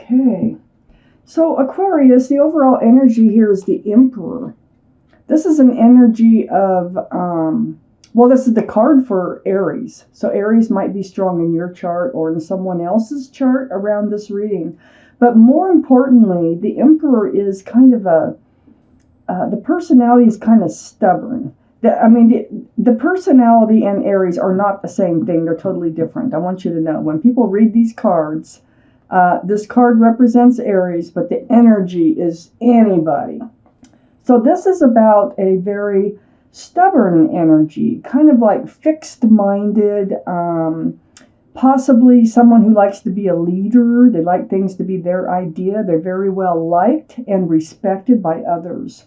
Okay. So Aquarius, the overall energy here is the Emperor. This is an energy of, well, this is the card for Aries. So Aries might be strong in your chart or in someone else's chart around this reading. But more importantly, the Emperor is kind of the personality is kind of stubborn. The personality and Aries are not the same thing. They're totally different. I want you to know. When people read these cards, this card represents Aries, but the energy is anybody. So this is about a very stubborn energy, kind of like fixed-minded, possibly someone who likes to be a leader. They like things to be their idea. They're very well liked and respected by others.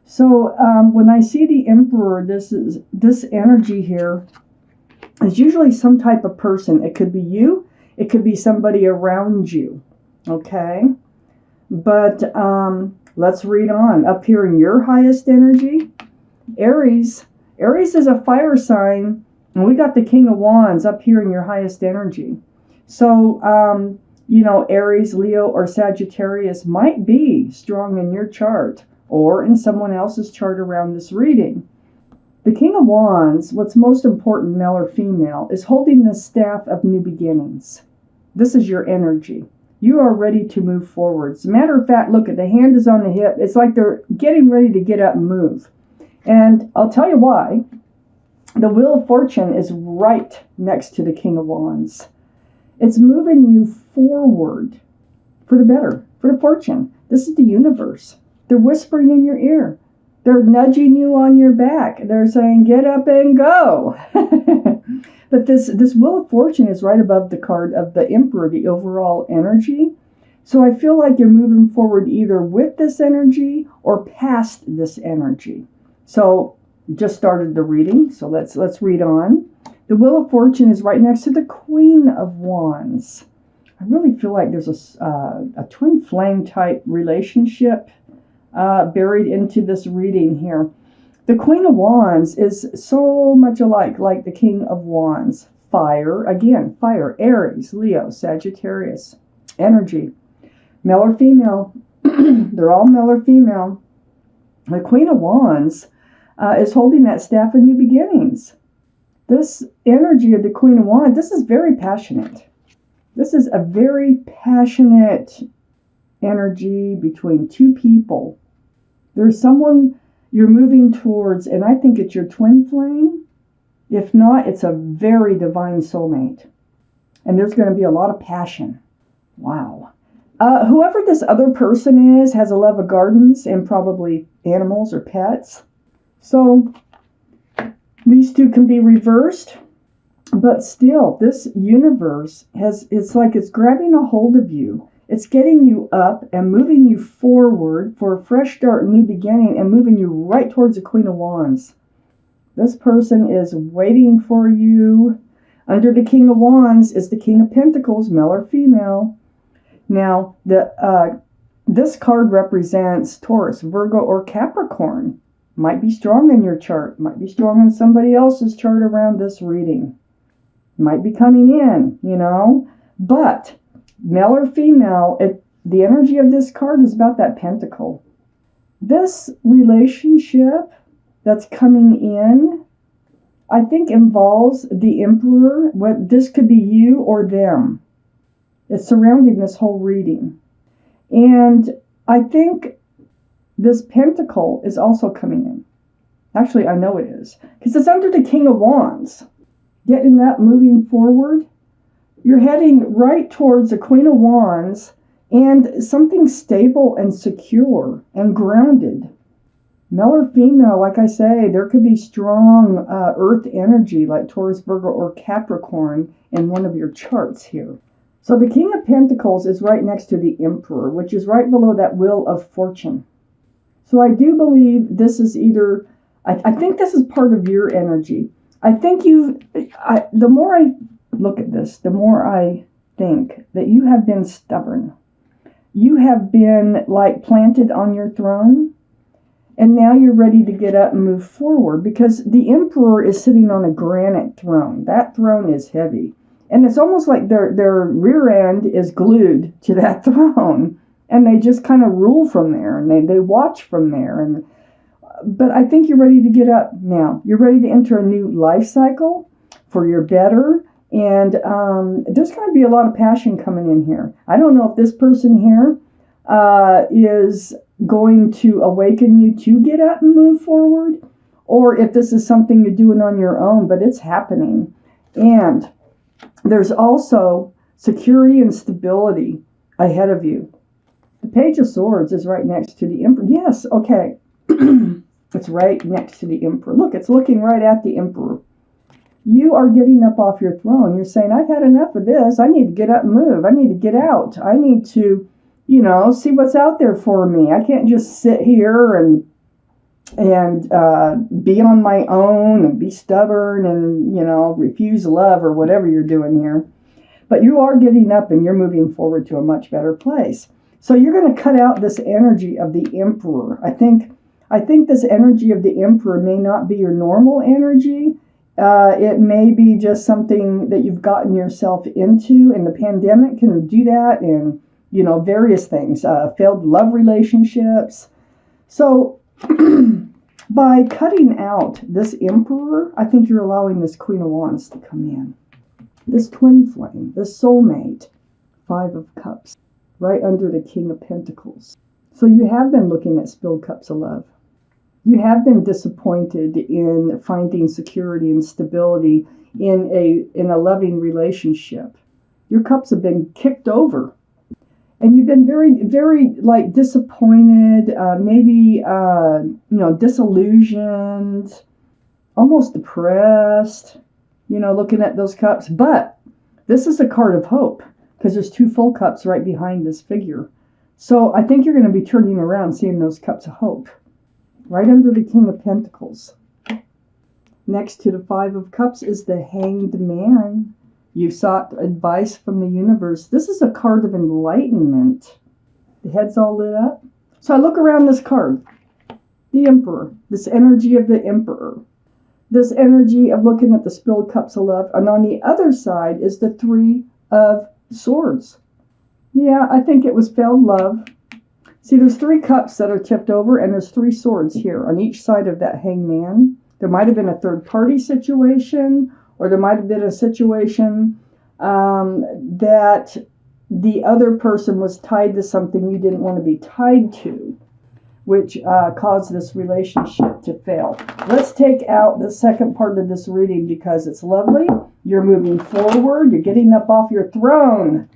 So when I see the Emperor, this energy here is usually some type of person. It could be you. It could be somebody around you. Okay? But let's read on. Up here in your highest energy, Aries. Aries is a fire sign, and we got the King of Wands up here in your highest energy. So, Aries, Leo, or Sagittarius might be strong in your chart or in someone else's chart around this reading. The King of Wands, what's most important, male or female, is holding the staff of new beginnings. This is your energy. You are ready to move forward. As a matter of fact, look, the hand is on the hip. It's like they're getting ready to get up and move. And I'll tell you why. The Wheel of Fortune is right next to the King of Wands. It's moving you forward for the better, for the fortune. This is the universe. They're whispering in your ear. They're nudging you on your back. They're saying, get up and go. But this Wheel of Fortune is right above the card of the Emperor, the overall energy. So I feel like you're moving forward either with this energy or past this energy. So just started the reading, so let's read on. The Wheel of Fortune is right next to the Queen of Wands. I really feel like there's a twin flame type relationship buried into this reading here. The Queen of Wands is so much alike like the King of Wands. Fire, again, fire, Aries, Leo, Sagittarius, energy. Male or female, they're all male or female. The Queen of Wands is holding that staff of new beginnings. This energy of the Queen of Wands, this is very passionate. This is a very passionate energy between two people. There's someone you're moving towards, and I think it's your twin flame. If not, it's a very divine soulmate. And there's going to be a lot of passion. Wow. Whoever this other person is has a love of gardens and probably animals or pets. So these two can be reversed, but still, this universe it's like it's grabbing a hold of you. It's getting you up and moving you forward for a fresh start, new beginning, and moving you right towards the Queen of Wands. This person is waiting for you. Under the King of Wands is the King of Pentacles, male or female. Now, this card represents Taurus, Virgo, or Capricorn. Might be strong in your chart. Might be strong in somebody else's chart around this reading. Might be coming in, But male or female, the energy of this card is about that pentacle. This relationship that's coming in, I think involves the Emperor. This could be you or them. It's surrounding this whole reading. And I think this pentacle is also coming in. Actually, I know it is. Because it's under the King of Wands. Getting that moving forward. You're heading right towards the Queen of Wands and something stable and secure and grounded. Male or female, like I say, there could be strong earth energy like Taurus, Virgo, or Capricorn in one of your charts here. So the King of Pentacles is right next to the Emperor, which is right below that Wheel of Fortune. So I do believe this is either, I think this is part of your energy. I think the more I look at this, the more I think that you have been stubborn. You have been like planted on your throne, and now you're ready to get up and move forward because the Emperor is sitting on a granite throne. That throne is heavy. And it's almost like their rear end is glued to that throne, and they just kind of rule from there, and they watch from there. But I think you're ready to get up now. You're ready to enter a new life cycle for your better. And there's going to be a lot of passion coming in here. I don't know if this person here is going to awaken you to get up and move forward, or if this is something you're doing on your own, but it's happening. And there's also security and stability ahead of you. The Page of Swords is right next to the Emperor. Yes, okay. It's right next to the Emperor. Look, it's looking right at the Emperor. You are getting up off your throne. You're saying, I've had enough of this. I need to get up and move. I need to get out. I need to, see what's out there for me. I can't just sit here and be on my own and be stubborn and, refuse love or whatever you're doing here. But you are getting up and you're moving forward to a much better place. So you're going to cut out this energy of the Emperor. I think this energy of the Emperor may not be your normal energy. It may be just something that you've gotten yourself into, and the pandemic can do that, and various things, failed love relationships. So by cutting out this Emperor, I think you're allowing this Queen of Wands to come in. This twin flame, this soulmate, 5 of Cups, right under the King of Pentacles. So you have been looking at spilled cups of love. You have been disappointed in finding security and stability in a loving relationship. Your cups have been kicked over. And you've been very, very disappointed, maybe, disillusioned, almost depressed, looking at those cups. But this is a card of hope because there's 2 full cups right behind this figure. So I think you're going to be turning around, seeing those cups of hope. Right under the King of Pentacles. Next to the 5 of Cups is the Hanged Man. You sought advice from the universe. This is a card of enlightenment. The head's all lit up. So I look around this card. The Emperor. This energy of the Emperor. This energy of looking at the spilled cups of love. And on the other side is the 3 of Swords. Yeah, I think it was failed love. See, there's 3 cups that are tipped over, and there's 3 swords here on each side of that hangman. There might have been a third-party situation, or there might have been a situation that the other person was tied to something you didn't want to be tied to, which caused this relationship to fail. Let's take out the second part of this reading because it's lovely. You're moving forward. You're getting up off your throne.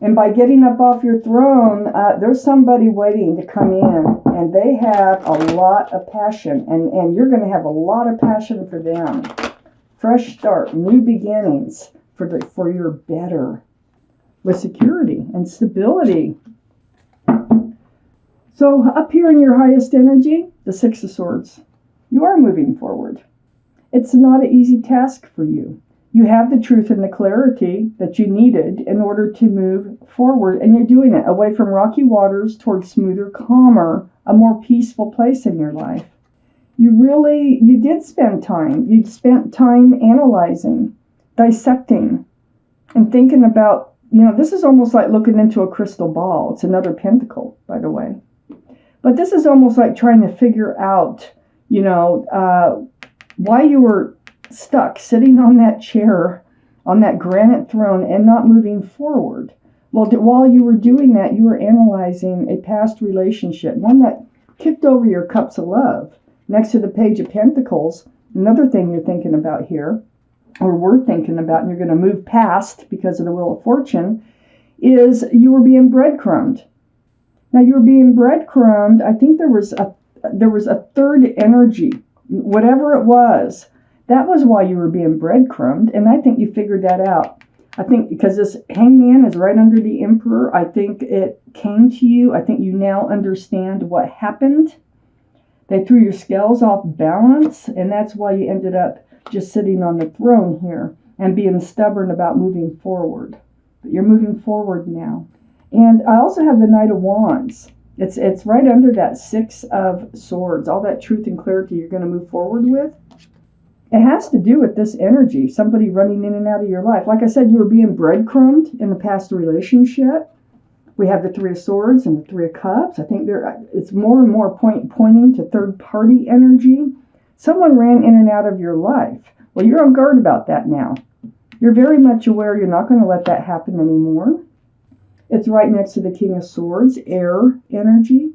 And by getting up off your throne, there's somebody waiting to come in, and they have a lot of passion, and you're going to have a lot of passion for them. Fresh start, new beginnings for your better, with security and stability. So up here in your highest energy, the 6 of Swords, you are moving forward. It's not an easy task for you. You have the truth and the clarity that you needed in order to move forward, and you're doing it away from rocky waters towards smoother, calmer, a more peaceful place in your life. You did spend time. You spent time analyzing, dissecting, and thinking about, this is almost like looking into a crystal ball. It's another pentacle, by the way. But this is almost like trying to figure out, why you were stuck sitting on that chair, on that granite throne, and not moving forward. Well, while you were doing that, you were analyzing a past relationship, one that kicked over your cups of love. Next to the Page of Pentacles, another thing you're thinking about here, or we're thinking about, and you're going to move past because of the Wheel of Fortune, is you were being breadcrumbed. Now, you were being breadcrumbed. I think there was a third energy, whatever it was. That was why you were being breadcrumbed, and I think you figured that out. I think because this hangman is right under the Emperor, I think it came to you. I think you now understand what happened. They threw your scales off balance, and that's why you ended up just sitting on the throne here and being stubborn about moving forward. But you're moving forward now. And I also have the Knight of Wands. It's right under that 6 of Swords, all that truth and clarity you're going to move forward with. It has to do with this energy, somebody running in and out of your life. Like I said, you were being breadcrumbed in the past relationship. We have the Three of Swords and the Three of Cups. I think it's more and more pointing to third-party energy. Someone ran in and out of your life. Well, you're on guard about that now. You're very much aware you're not going to let that happen anymore. It's right next to the King of Swords, air energy,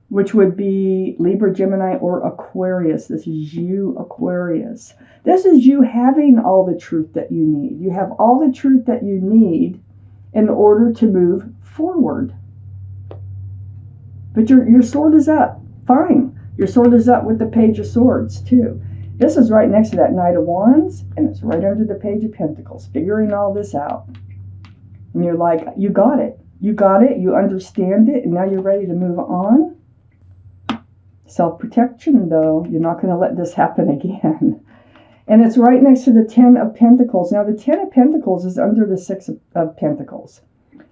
which would be Libra, Gemini, or Aquarius. This is you, Aquarius. This is you having all the truth that you need. You have all the truth that you need in order to move forward. But your sword is up. Fine. Your sword is up with the Page of Swords, too. This is right next to that Knight of Wands, and it's right under the Page of Pentacles, figuring all this out. And you're like, you got it. You got it. You understand it, and now you're ready to move on. Self-protection, though. You're not going to let this happen again. And it's right next to the Ten of Pentacles. Now, the Ten of Pentacles is under the Six of Pentacles.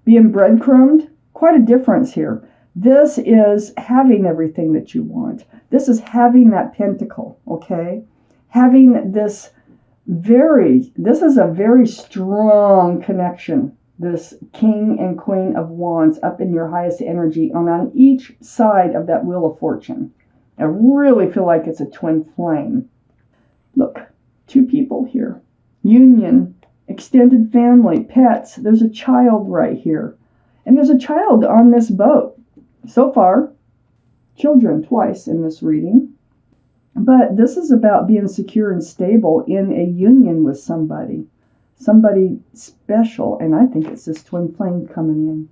Being breadcrumbed, quite a difference here. This is having everything that you want. This is having that pentacle, okay? Having this is a very strong connection. This King and Queen of Wands up in your highest energy on each side of that Wheel of Fortune. I really feel like it's a twin flame. Look, two people here. Union, extended family, pets. There's a child right here. And there's a child on this boat. So far, children twice in this reading. But this is about being secure and stable in a union with somebody. Somebody special. And I think it's this twin flame coming in.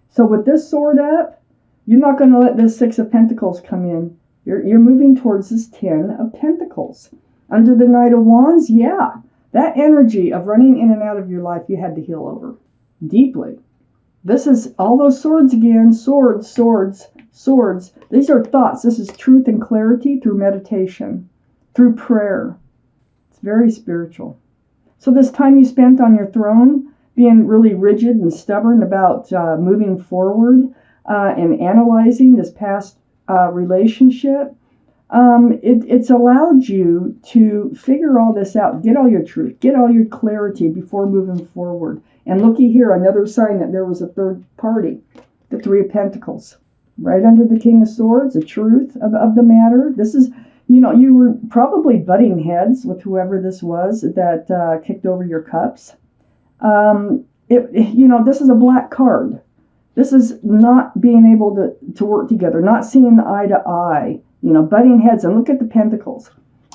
So with this sword up, you're not going to let this Six of Pentacles come in. You're moving towards this Ten of Pentacles. Under the Knight of Wands, yeah. That energy of running in and out of your life, you had to heal over. Deeply. This is all those swords again. Swords, swords, swords. These are thoughts. This is truth and clarity through meditation, through prayer. It's very spiritual. So this time you spent on your throne, being really rigid and stubborn about moving forward and analyzing this past relationship, it's allowed you to figure all this out, get all your truth, get all your clarity before moving forward. And looky here, another sign that there was a third party, the Three of Pentacles. Right under the King of Swords, the truth of the matter. This is, you were probably butting heads with whoever this was that kicked over your cups. This is a black card. This is not being able to work together, not seeing eye to eye, butting heads. And look at the Pentacles.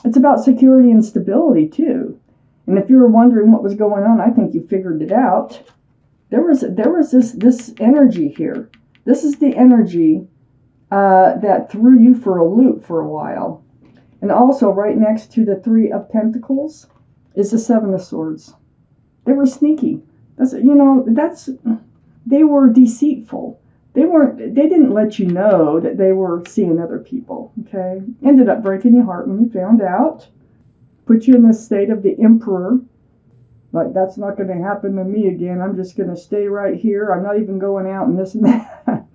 It's about security and stability, too. And if you were wondering what was going on, I think you figured it out. There was this energy here. This is the energy that threw you for a loop for a while. And also right next to the Three of Pentacles is the Seven of Swords. They were sneaky. They were deceitful. They didn't let you know that they were seeing other people, okay? Ended up breaking your heart when you found out. Put you in this state of the Emperor. Like, that's not going to happen to me again. I'm just going to stay right here. I'm not even going out and this and that.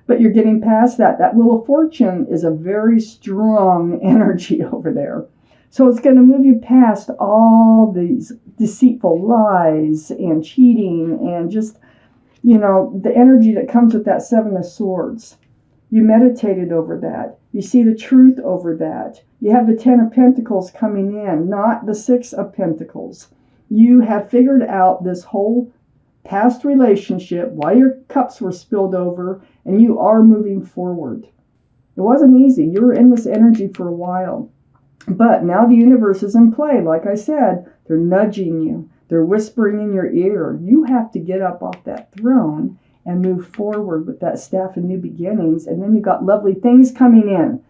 But you're getting past that. That Wheel of Fortune is a very strong energy over there. So it's going to move you past all these deceitful lies and cheating and just, the energy that comes with that Seven of Swords. You meditated over that. You see the truth over that. You have the Ten of Pentacles coming in, not the Six of Pentacles. You have figured out this whole past relationship, why your cups were spilled over, and you are moving forward. It wasn't easy. You were in this energy for a while. But now the universe is in play. Like I said, they're nudging you. They're whispering in your ear. You have to get up off that throne and move forward with that staff of new beginnings. And then you got lovely things coming in.